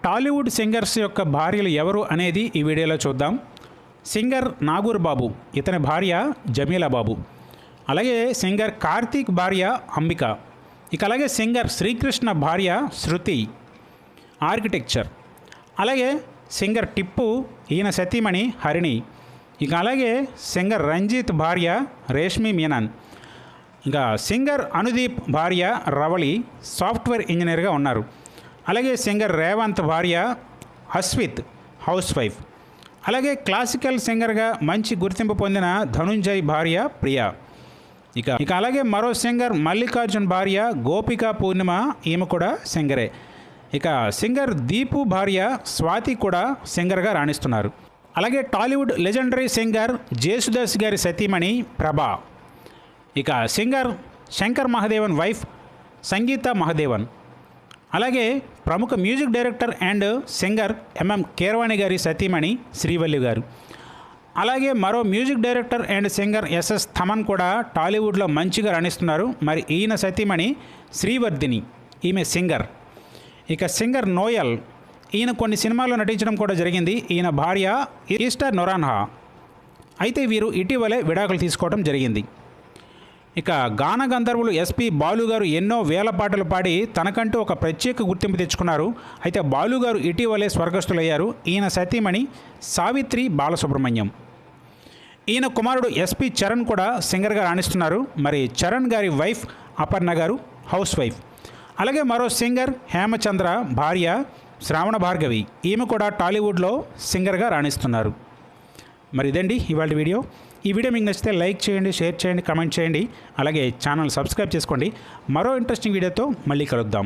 Tollywood singers యొక్క భార్యలు ఎవరు అనేది ఈ వీడియోలో చూద్దాం. సింగర్ నాగూర్ బాబు, ఇతని భార్య జమీలా బాబు. అలాగే సింగర్ కార్తీక్ భార్య అంబిక. ఇక అలాగే సింగర్ శ్రీకృష్ణ భార్య శృతి, ఆర్కిటెక్చర్. అలాగే సింగర్ టిప్పు, ఈయన సతీమణి హరిణి. ఇక అలాగే సింగర్ రంజిత్ భార్య రేష్మి మీనన్. ఇంకా సింగర్ అనుదీప్ భార్య రవళి, సాఫ్ట్వేర్ ఇంజనీర్గా ఉన్నారు. అలాగే సింగర్ రేవంత్ భార్య అస్విత్, హౌస్ వైఫ్. అలాగే క్లాసికల్ సింగర్గా మంచి గుర్తింపు పొందిన ధనుంజయ్ భార్య ప్రియా. ఇక అలాగే మరో సింగర్ మల్లికార్జున్ భార్య గోపికా పూర్ణిమ, ఈమె కూడా సింగరే. ఇక సింగర్ దీపు భార్య స్వాతి కూడా సింగర్గా రాణిస్తున్నారు. అలాగే టాలీవుడ్ లెజెండరీ సింగర్ జేసుదాస్ గారి సతీమణి ప్రభా. ఇక సింగర్ శంకర్ మహాదేవన్ వైఫ్ సంగీత మహాదేవన్. అలాగే ప్రముఖ music director and singer MM Keeravani గారి సతీమణి శ్రీవల్లి గారు. అలాగే మరో music director and singer SS Thaman కూడా టాలీవుడ్లో మంచిగా రాణిస్తున్నారు. మరి ఈయన సతీమణి శ్రీవర్ధిని, ఈమె సింగర్. ఇక సింగర్ నోయల్, ఈయన కొన్ని సినిమాల్లో నటించడం కూడా జరిగింది. ఈయన భార్య ఈస్టర్ నొరాన్హా. అయితే వీరు ఇటీవలే విడాకులు తీసుకోవడం జరిగింది. ఇక గాన గంధర్వులు ఎస్పి బాలు గారు ఎన్నో వేల పాటలు పాడి తనకంటూ ఒక ప్రత్యేక గుర్తింపు తెచ్చుకున్నారు. అయితే బాలు గారు ఇటీవలే స్వర్గస్థులయ్యారు. ఈయన సతీమణి సావిత్రి బాలసుబ్రహ్మణ్యం. ఈయన కుమారుడు ఎస్పి చరణ్ కూడా సింగర్గా రాణిస్తున్నారు. మరి చరణ్ గారి వైఫ్ అపర్ణ గారు హౌస్ వైఫ్. అలాగే మరో సింగర్ హేమచంద్ర భార్య శ్రావణ భార్గవి, ఈమె కూడా టాలీవుడ్లో సింగర్గా రాణిస్తున్నారు. మరి ఇదండి ఇవాళ వీడియో. ఈ వీడియో మీకు నచ్చితే లైక్ చేయండి, షేర్ చేయండి, కామెంట్ చేయండి. అలాగే ఛానల్ సబ్స్క్రైబ్ చేసుకోండి. మరో ఇంట్రెస్టింగ్ వీడియోతో మళ్ళీ కలుద్దాం.